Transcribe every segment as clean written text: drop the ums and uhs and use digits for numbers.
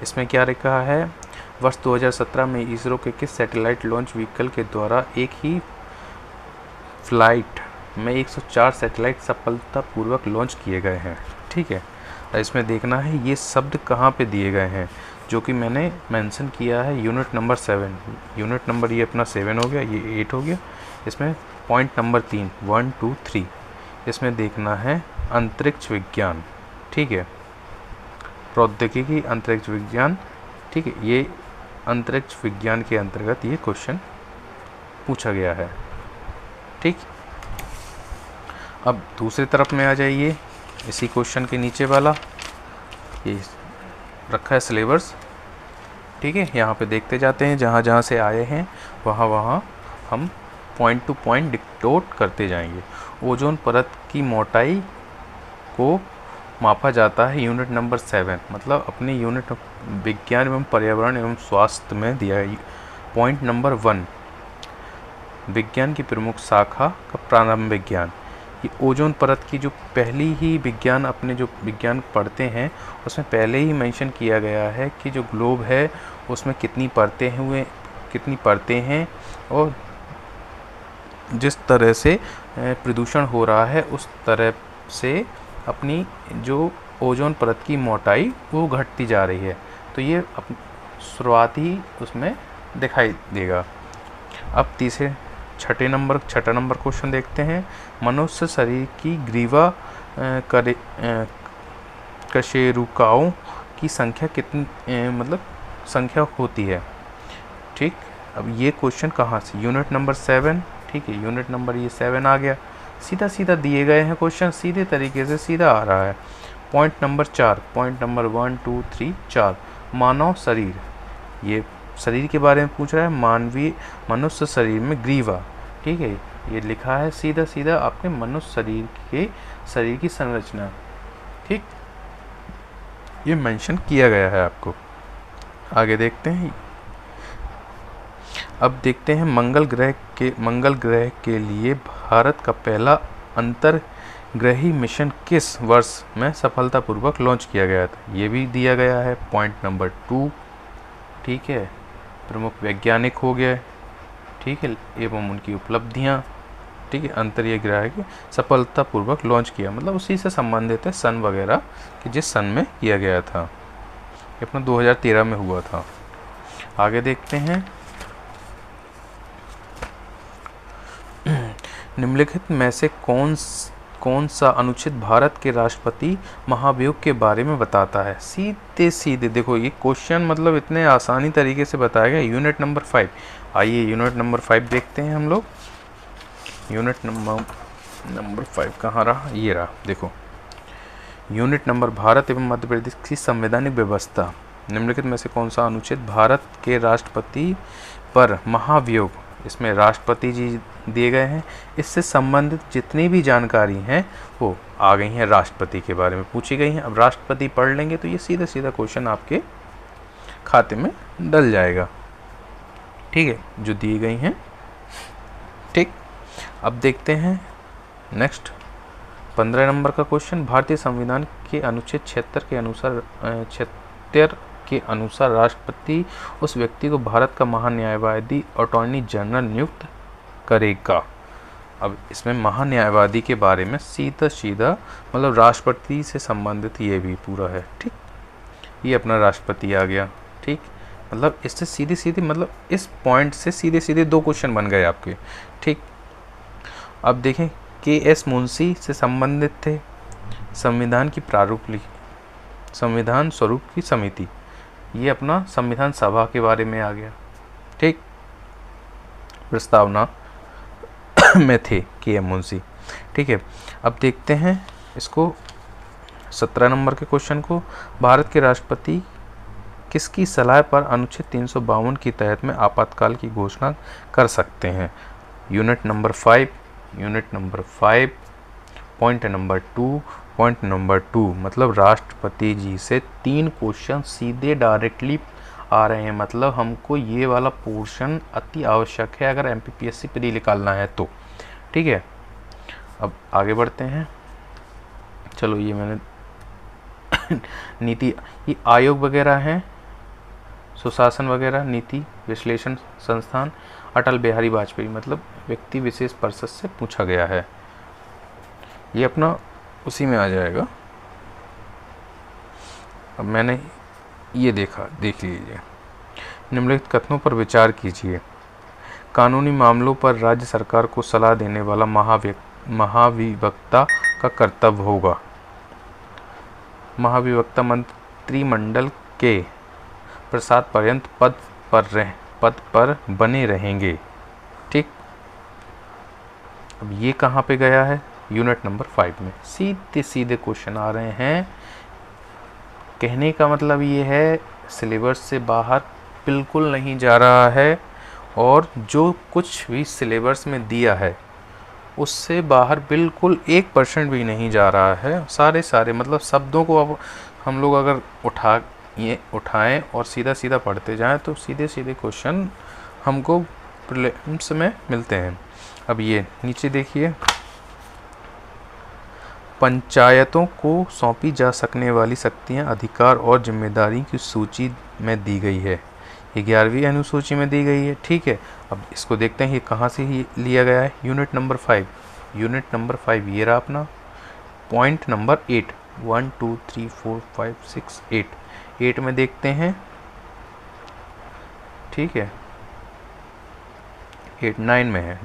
इसमें क्या लिखा है, वर्ष 2017 में इसरो के किस सैटेलाइट लॉन्च व्हीकल के द्वारा एक ही फ्लाइट में 104 सैटेलाइट सफलतापूर्वक लॉन्च किए गए हैं। ठीक है, इसमें देखना है ये शब्द कहाँ पे दिए गए हैं, जो कि मैंने मेंशन किया है यूनिट नंबर 7। यूनिट नंबर ये अपना 7 हो गया, ये 8 हो गया। इसमें पॉइंट नंबर 3, 1 2 3, इसमें देखना है अंतरिक्ष विज्ञान। ठीक है, प्रौद्योगिकी अंतरिक्ष विज्ञान। ठीक है, ये अंतरिक्ष विज्ञान के अंतर्गत ये क्वेश्चन पूछा गया है। ठीक, अब दूसरी तरफ में आ जाइए, इसी क्वेश्चन के नीचे वाला ये रखा है सिलेबस। ठीक है, यहाँ पे देखते जाते हैं, जहाँ जहाँ से आए हैं वहाँ वहाँ हम पॉइंट टू पॉइंट डिक्टोट करते जाएंगे। ओजोन परत की मोटाई को मापा जाता है यूनिट नंबर 7, मतलब अपने यूनिट विज्ञान एवं पर्यावरण एवं स्वास्थ्य में दिया है। पॉइंट नंबर 1, विज्ञान की प्रमुख शाखा का प्रारंभ विज्ञान। ये ओजोन परत की जो पहली ही विज्ञान, अपने जो विज्ञान पढ़ते हैं उसमें पहले ही मेंशन किया गया है कि जो ग्लोब है उसमें कितनी परतें हैं और जिस तरह से प्रदूषण हो रहा है उस तरह से अपनी जो ओजोन परत की मोटाई वो घटती जा रही है। तो ये शुरुआत ही उसमें दिखाई देगा। अब छठा नंबर क्वेश्चन देखते हैं। मनुष्य शरीर की ग्रीवा कशेरुकाओं की संख्या कितनी संख्या होती है। ठीक, अब ये क्वेश्चन कहाँ से, यूनिट नंबर 7। ठीक है, यूनिट नंबर ये 7 आ गया। सीधा दिए गए हैं क्वेश्चन, सीधे तरीके से सीधा आ रहा है। पॉइंट नंबर 4, पॉइंट नंबर 1 2 3 4, मानव शरीर, ये शरीर के बारे में पूछ रहा है। मनुष्य शरीर में ग्रीवा, ठीक है, ये लिखा है सीधा आपने मनुष्य शरीर की संरचना। ठीक, ये मेंशन किया गया है आपको। आगे देखते हैं। अब देखते हैं मंगल ग्रह के लिए भारत का पहला अंतर्ग्रही मिशन किस वर्ष में सफलतापूर्वक लॉन्च किया गया था। ये भी दिया गया है। पॉइंट नंबर 2, ठीक है, प्रमुख वैज्ञानिक हो गए, ठीक है, एवं उनकी उपलब्धियां। ठीक है, अंतर्ग्रह की सफलतापूर्वक लॉन्च किया, मतलब उसी से संबंधित है सन वगैरह कि जिस सन में किया गया था। ये अपना 2013 में हुआ था। आगे देखते हैं। निम्नलिखित में से कौन सा अनुच्छेद भारत के राष्ट्रपति महाभियोग के बारे में बताता है। सीधे देखो, ये क्वेश्चन मतलब इतने आसानी तरीके से बताया गया। यूनिट नंबर 5, आइए यूनिट नंबर 5 देखते हैं हम लोग। यूनिट नंबर 5 कहाँ रहा, ये रहा, देखो यूनिट नंबर भारत एवं मध्य प्रदेश की संवैधानिक व्यवस्था। निम्नलिखित में से कौन सा अनुच्छेद भारत के राष्ट्रपति पर महाभियोग, इसमें राष्ट्रपति जी दिए गए हैं, इससे संबंधित जितनी भी जानकारी हैं वो आ गई हैं, राष्ट्रपति के बारे में पूछी गई हैं। अब राष्ट्रपति पढ़ लेंगे तो ये सीधा क्वेश्चन आपके खाते में डल जाएगा। ठीक है, जो दी गई हैं। ठीक, अब देखते हैं नेक्स्ट 15 नंबर का क्वेश्चन। भारतीय संविधान के अनुच्छेद 76 के अनुसार राष्ट्रपति उस व्यक्ति को भारत का महान्यायवादी अटॉर्नी जनरल नियुक्त करेगा। अब इसमें महान्यायवादी के बारे में सीधा मतलब राष्ट्रपति से संबंधित ये भी पूरा है। ठीक, ये अपना राष्ट्रपति आ गया। ठीक, मतलब इससे सीधी मतलब इस पॉइंट से सीधे 2 क्वेश्चन बन गए आपके। ठीक, अब देखें KS मुंशी से संबंधित थे संविधान स्वरूप की समिति, ये अपना संविधान सभा के बारे में आ गया। ठीक, प्रस्तावना में थे KM मुंशी। ठीक है, अब देखते हैं इसको 17 नंबर के क्वेश्चन को। भारत के राष्ट्रपति किसकी सलाह पर अनुच्छेद 352 के तहत में आपातकाल की घोषणा कर सकते हैं। यूनिट नंबर 5, पॉइंट नंबर 2, मतलब राष्ट्रपति जी से 3 क्वेश्चन सीधे डायरेक्टली आ रहे हैं, मतलब हमको ये वाला पोर्शन अति आवश्यक है अगर MPPSC प्री निकालना है तो। ठीक है, अब आगे बढ़ते हैं। चलो, ये मैंने नीति, ये आयोग वगैरह हैं, सुशासन वगैरह, नीति विश्लेषण संस्थान, अटल बिहारी वाजपेयी, मतलब व्यक्ति विशेष परिषद से पूछा गया है। ये अपना उसी में आ जाएगा। अब मैंने ये देख लीजिए। निम्नलिखित कथनों पर विचार कीजिए। कानूनी मामलों पर राज्य सरकार को सलाह देने वाला महाधिवक्ता का कर्तव्य होगा। महाधिवक्ता मंत्रिमंडल के प्रसाद पर्यंत पद पर बने रहेंगे। ठीक, अब ये कहाँ पे गया है? यूनिट नंबर 5 में सीधे सीधे क्वेश्चन आ रहे हैं। कहने का मतलब ये है सिलेबस से बाहर बिल्कुल नहीं जा रहा है, और जो कुछ भी सिलेबस में दिया है उससे बाहर बिल्कुल 1% भी नहीं जा रहा है। सारे मतलब शब्दों को अब हम लोग अगर उठाएं और सीधा सीधा पढ़ते जाएं तो सीधे सीधे क्वेश्चन हमको प्रीलिम्स में मिलते हैं। अब ये नीचे देखिए, पंचायतों को सौंपी जा सकने वाली शक्तियां, अधिकार और जिम्मेदारी की सूची में दी गई है। ये 11वीं अनुसूची में दी गई है। ठीक है, अब इसको देखते हैं ये कहाँ से ही लिया गया है। यूनिट नंबर 5, यूनिट नंबर 5 ये रहा अपना। पॉइंट नंबर 8, 1 2 3 4 5 6 8 में देखते हैं। ठीक है, 8 9 में है,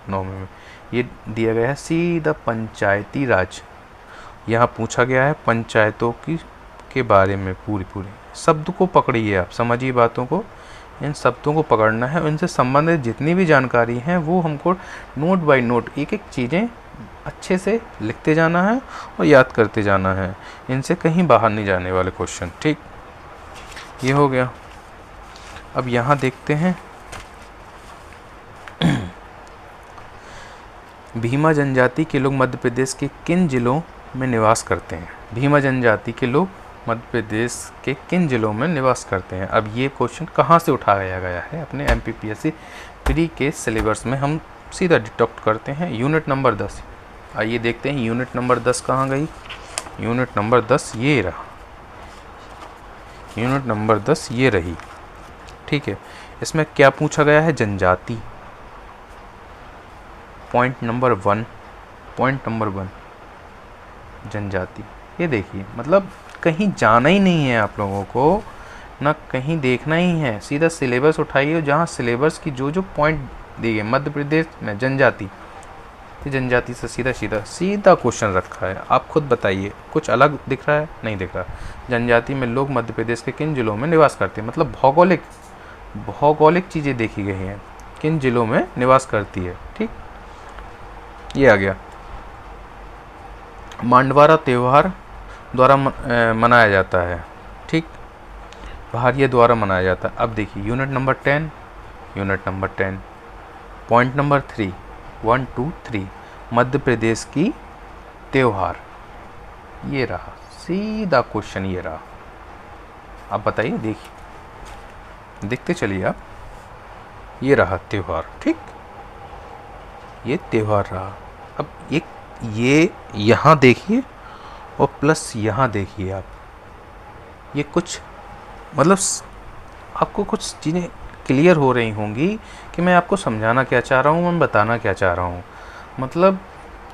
9 में ये दिया गया है सीधा पंचायती राज। यहाँ पूछा गया है पंचायतों के बारे में पूरी शब्द को पकड़िए, आप समझिए बातों को, इन शब्दों को पकड़ना है। इनसे संबंधित जितनी भी जानकारी है वो हमको नोट बाय नोट एक चीज़ें अच्छे से लिखते जाना है और याद करते जाना है। इनसे कहीं बाहर नहीं जाने वाले क्वेश्चन। ठीक, ये हो गया। अब यहाँ देखते हैं भीमा जनजाति के लोग मध्य प्रदेश के किन जिलों में निवास करते हैं? भीमा जनजाति के लोग मध्य प्रदेश के किन जिलों में निवास करते हैं? अब ये क्वेश्चन कहाँ से उठाया गया है? अपने MPPSC प्री के सिलेबस में हम सीधा डिटेक्ट करते हैं। यूनिट नंबर 10, आइए देखते हैं यूनिट नंबर 10 कहाँ गई। यूनिट नंबर 10 ये रहा, यूनिट नंबर 10 ये रही। ठीक है, इसमें क्या पूछा गया है? जनजाति। पॉइंट नंबर 1 जनजाति। ये देखिए, मतलब कहीं जाना ही नहीं है आप लोगों को, ना कहीं देखना ही है, सीधा सिलेबस उठाइए। जहाँ सिलेबस की जो पॉइंट दिए मध्य प्रदेश में जनजाति, जनजाति से सीधा क्वेश्चन रखा है। आप खुद बताइए, कुछ अलग दिख रहा है? नहीं दिख रहा। जनजाति में लोग मध्य प्रदेश के किन जिलों में निवास करते हैं, मतलब भौगोलिक चीज़ें देखी गई हैं, किन जिलों में निवास करती है। ठीक, ये आ गया। मांडवारा त्यौहार द्वारा मनाया जाता है। ठीक, भारतीय द्वारा मनाया जाता है। अब देखिए unit number 10, point number 3, 1 2 3 Madhya Pradesh की त्यौहार। ये रहा सीधा क्वेश्चन, ये रहा। अब बताइए, देखिए, देखते चलिए आप। ये रहा त्यौहार। ठीक, ये त्यौहार रहा। अब ये यहाँ देखिए और प्लस यहाँ देखिए आप, ये कुछ मतलब आपको कुछ चीज़ें क्लियर हो रही होंगी कि मैं आपको समझाना क्या चाह रहा हूँ, मैं बताना क्या चाह रहा हूँ। मतलब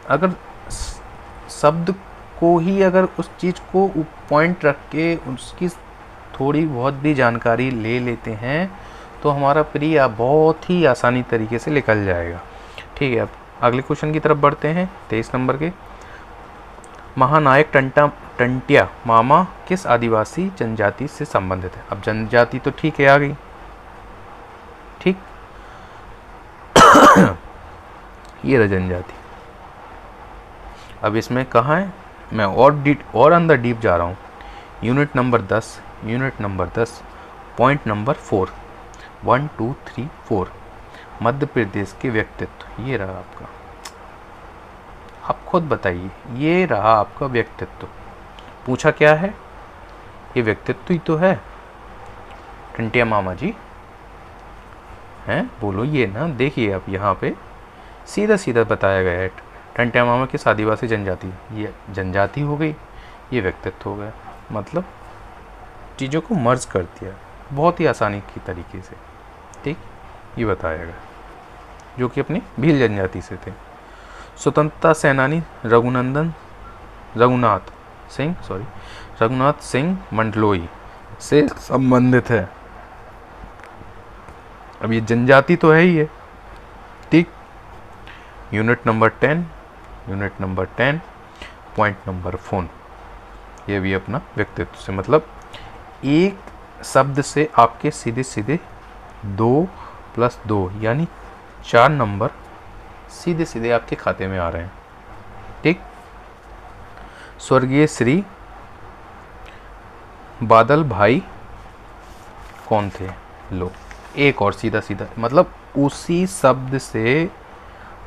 अगर शब्द को ही अगर उस चीज़ को पॉइंट रख के उसकी थोड़ी बहुत भी जानकारी ले लेते हैं तो हमारा प्री बहुत ही आसानी तरीके से निकल जाएगा। ठीक है, अब अगले क्वेश्चन की तरफ बढ़ते हैं। 23 नंबर के, महानायक टंट्या मामा किस आदिवासी जनजाति से संबंधित है? अब जनजाति तो ठीक है, आ गई। ठीक, ये रहा जनजाति। अब इसमें कहाँ है? मैं और अंदर डीप जा रहा हूँ। Unit number 10, point number 4, 1 2 3 4 Madhya Pradesh के व्यक्तित्व। ये रहा आपका, आप खुद बताइए, ये रहा आपका व्यक्तित्व। पूछा क्या है? ये व्यक्तित्व ही तो है। टंट्या मामा जी हैं, बोलो ये ना। देखिए आप यहाँ पे सीधा बताया गया है। टंट्या मामा किस आदिवासी जनजाति, ये जनजाति हो गई, ये व्यक्तित्व हो गया। मतलब चीज़ों को मर्ज कर दिया। बहुत ही आसानी की तरीके से, ठीक, ये बताएगा, जो कि अपनी भील जनजाति से थे। स्वतंत्रता सेनानी रघुनाथ सिंह मंडलोई से संबंधित है। अब ये जनजाति तो है ही है, ठीक। यूनिट नंबर 10 पॉइंट नंबर 4, ये भी अपना व्यक्तित्व से, मतलब एक शब्द से आपके सीधे सीधे 2 + 2 यानी 4 नंबर सीधे सीधे आपके खाते में आ रहे हैं, ठीक। स्वर्गीय श्री बादल भाई कौन थे? लो, एक और सीधा सीधा, मतलब उसी शब्द से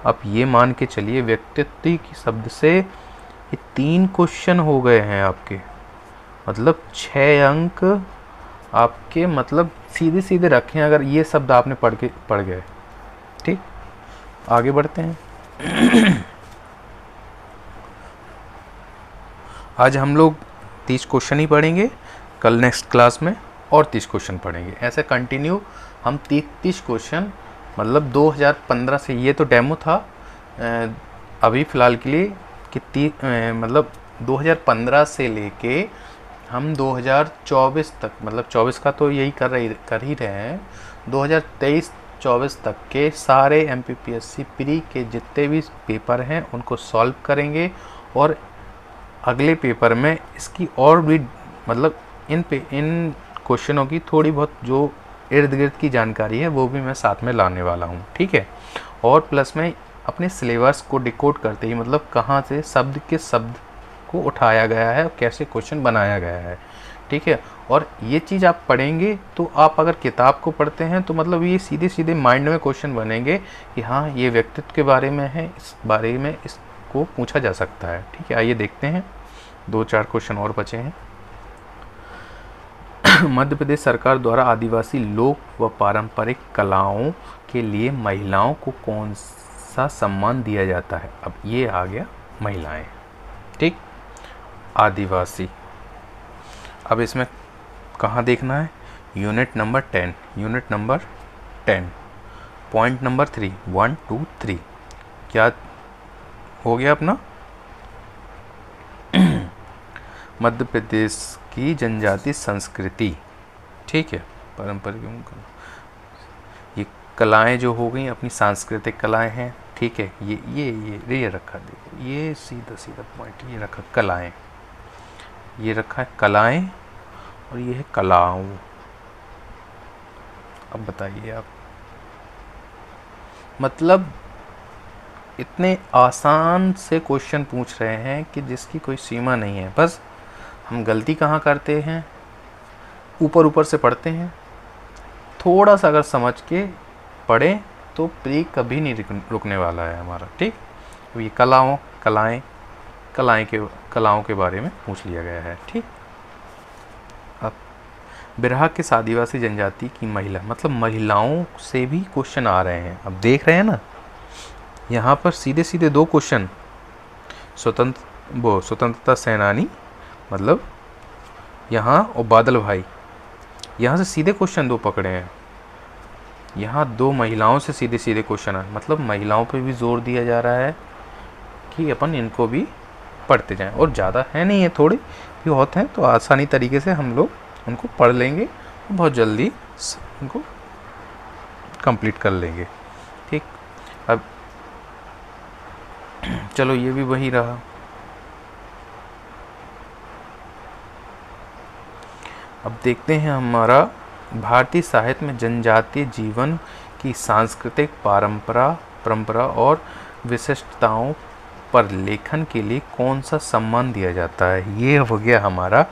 आप ये मान के चलिए, व्यक्तित्व की शब्द से ये 3 क्वेश्चन हो गए हैं आपके, मतलब 6 अंक आपके, मतलब सीधे सीधे रखें अगर ये शब्द आपने पढ़ गए, ठीक। आगे बढ़ते हैं। आज हम लोग 30 क्वेश्चन ही पढ़ेंगे, कल नेक्स्ट क्लास में और 30 क्वेश्चन पढ़ेंगे, ऐसे कंटिन्यू हम 30 क्वेश्चन, मतलब 2015 से, ये तो डेमो था अभी फ़िलहाल के लिए, कि मतलब 2015 से लेके हम 2024 तक, मतलब 24 का तो यही कर ही रहे हैं, 2023-24 तक के सारे MPPSC प्री के जितने भी पेपर हैं उनको सॉल्व करेंगे, और अगले पेपर में इसकी और भी, मतलब इन क्वेश्चनों की थोड़ी बहुत जो इर्द गिर्द की जानकारी है वो भी मैं साथ में लाने वाला हूँ, ठीक है। और प्लस में अपने सिलेबस को डिकोड करते ही, मतलब कहाँ से शब्द के शब्द को उठाया गया है और कैसे क्वेश्चन बनाया गया है, ठीक है। और ये चीज़ आप पढ़ेंगे तो आप अगर किताब को पढ़ते हैं तो मतलब ये सीधे सीधे माइंड में क्वेश्चन बनेंगे कि हाँ ये व्यक्तित्व के बारे में है, इस बारे में इसको पूछा जा सकता है, ठीक है। आइए देखते हैं, 2-4 क्वेश्चन और बचे हैं। मध्य प्रदेश सरकार द्वारा आदिवासी लोक व पारंपरिक कलाओं के लिए महिलाओं को कौन सा सम्मान दिया जाता है? अब ये आ गया महिलाएं, ठीक, आदिवासी। अब इसमें कहाँ देखना है? यूनिट नंबर 10 पॉइंट नंबर 3, 1, 2, 3 क्या हो गया अपना? मध्य प्रदेश की जनजाति संस्कृति, ठीक है, पारंपरिक, ये कलाएं जो हो गई अपनी सांस्कृतिक कलाएं हैं, ठीक है। ये रखा, देखो ये सीधा सीधा पॉइंट ये रखा, कलाएं, ये रखा है कलाएं, और ये है कलाओं। अब बताइए आप, मतलब इतने आसान से क्वेश्चन पूछ रहे हैं कि जिसकी कोई सीमा नहीं है। बस हम गलती कहाँ करते हैं, ऊपर से पढ़ते हैं, थोड़ा सा अगर समझ के पढ़ें तो प्री कभी नहीं रुकने वाला है हमारा, ठीक। तो ये कलाओं के बारे में पूछ लिया गया है, ठीक। अब बिरहा किस आदिवासी जनजाति की महिला, मतलब महिलाओं से भी क्वेश्चन आ रहे हैं। अब देख रहे हैं ना, यहाँ पर सीधे सीधे 2 क्वेश्चन, स्वतंत्रता सेनानी, मतलब यहाँ, और बादल भाई, यहाँ से सीधे क्वेश्चन 2 पकड़े हैं। यहाँ 2 महिलाओं से सीधे सीधे क्वेश्चन है, मतलब महिलाओं पे भी जोर दिया जा रहा है कि अपन इनको भी पढ़ते जाएं। और ज़्यादा है नहीं है, थोड़ी भी होते हैं, तो आसानी तरीके से हम लोग उनको पढ़ लेंगे, बहुत जल्दी उनको कंप्लीट कर लेंगे, ठीक। अब चलो ये भी वही रहा। अब देखते हैं हमारा भारतीय साहित्य में जनजातीय जीवन की सांस्कृतिक परंपरा और विशिष्टताओं पर लेखन के लिए कौन सा सम्मान दिया जाता है? ये हो गया हमारा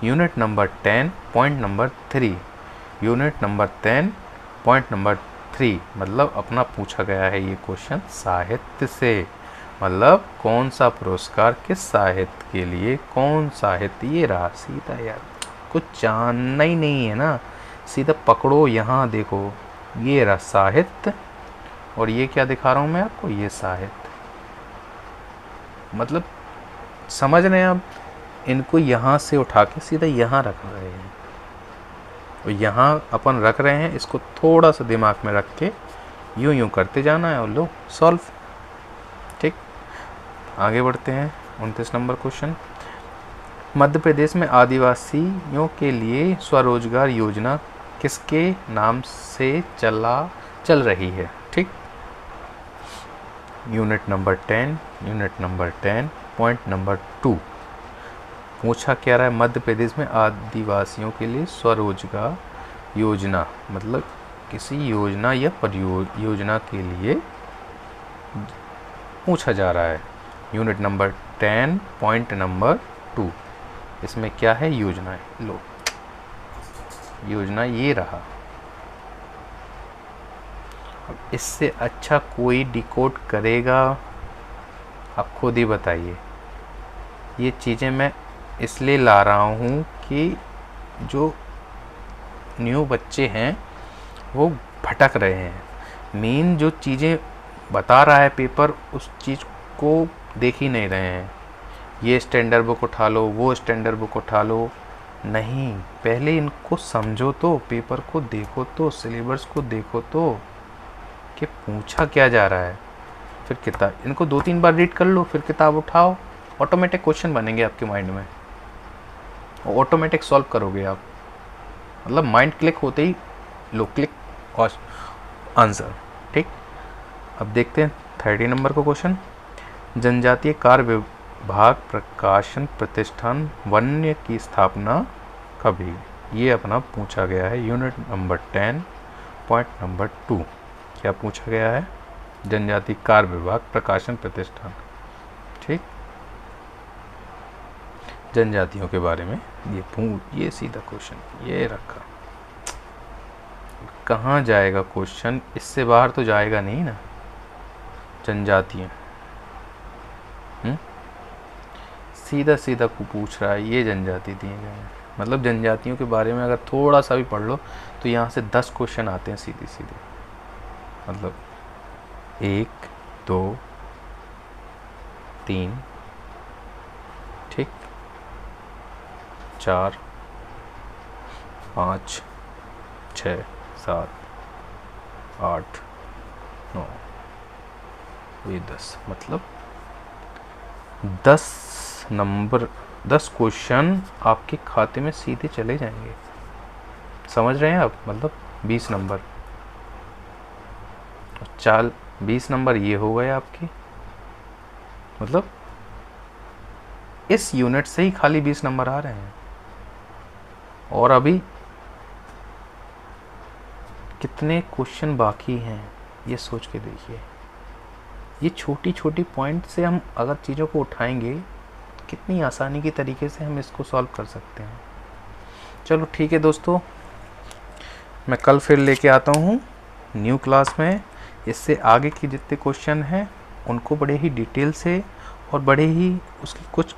unit number 10 point number 3। Unit number 10 point number 3, मतलब अपना पूछा गया है ये क्वेश्चन साहित्य से, मतलब कौन सा पुरस्कार किस साहित्य के लिए, कौन साहित्य, ये रहा सीधा। यार कुछ जानना ही नहीं है ना, सीधा पकड़ो, यहाँ देखो ये रहा साहित्य, और ये क्या दिखा रहा हूँ मैं आपको, ये साहित्य, मतलब समझ रहे हैं आप, इनको यहाँ से उठा के सीधा यहाँ रख रहे हैं, और यहाँ अपन रख रहे हैं, इसको थोड़ा सा दिमाग में रख के यूं यूं करते जाना है और लो सॉल्व। ठीक, आगे बढ़ते हैं। 29 नंबर क्वेश्चन, मध्य प्रदेश में आदिवासियों के लिए स्वरोजगार योजना किसके नाम से चल रही है? ठीक, यूनिट नंबर 10 पॉइंट नंबर 2 पूछा क्या रहा है? मध्य प्रदेश में आदिवासियों के लिए स्वरोजगार योजना, मतलब किसी योजना या परियोजना के लिए पूछा जा रहा है। यूनिट नंबर 10 पॉइंट नंबर 2, इसमें क्या है? योजना है। लो, योजना ये रहा। अब इससे अच्छा कोई डिकोड करेगा? आप खुद ही बताइए। ये चीज़ें मैं इसलिए ला रहा हूँ कि जो न्यू बच्चे हैं वो भटक रहे हैं। मेन जो चीज़ें बता रहा है पेपर, उस चीज़ को देख ही नहीं रहे हैं। ये स्टैंडर्ड बुक उठा लो, वो स्टैंडर्ड बुक उठा लो, नहीं, पहले इनको समझो तो, पेपर को देखो तो, सिलेबस को देखो तो कि पूछा क्या जा रहा है। फिर किताब इनको 2-3 बार रीड कर लो, फिर किताब उठाओ, ऑटोमेटिक क्वेश्चन बनेंगे आपके माइंड में, ऑटोमेटिक सॉल्व करोगे आप। मतलब माइंड क्लिक होते ही लो, क्लिक और आंसर। ठीक, अब देखते हैं 30 नंबर को क्वेश्चन, जनजातीय कार्य विभाग प्रकाशन प्रतिष्ठान वन्य की स्थापना कब हुई? ये अपना पूछा गया है यूनिट नंबर 10 पॉइंट नंबर 2। क्या पूछा गया है? जनजातीय कार्य विभाग प्रकाशन प्रतिष्ठान। ठीक, जनजातियों के बारे में ये सीधा क्वेश्चन ये रखा। कहाँ जाएगा क्वेश्चन? इससे बाहर तो जाएगा नहीं ना। जनजातियाँ सीधा सीधा को पूछ रहा है, ये जनजाति दिए गए हैं। मतलब जनजातियों के बारे में अगर थोड़ा सा भी पढ़ लो तो यहाँ से 10 क्वेश्चन आते हैं सीधे सीधे। मतलब 1 2 3 ठीक, 4 5 6 7 8 9 ये 10, मतलब 10 नंबर 10 क्वेश्चन आपके खाते में सीधे चले जाएंगे। समझ रहे हैं आप? मतलब 20 नंबर 20 नंबर ये हो गए आपके। मतलब इस यूनिट से ही खाली 20 नंबर आ रहे हैं। और अभी कितने क्वेश्चन बाकी हैं ये सोच के देखिए। ये छोटी छोटी पॉइंट से हम अगर चीज़ों को उठाएंगे कितनी आसानी के तरीके से हम इसको सॉल्व कर सकते हैं। चलो ठीक है दोस्तों, मैं कल फिर लेके आता हूँ न्यू क्लास में। इससे आगे के जितने क्वेश्चन हैं उनको बड़े ही डिटेल से और बड़े ही उसकी कुछ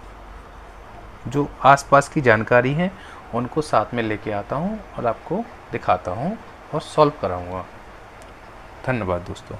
जो आसपास की जानकारी है उनको साथ में लेके आता हूँ और आपको दिखाता हूँ और सॉल्व कराऊँगा। धन्यवाद दोस्तों।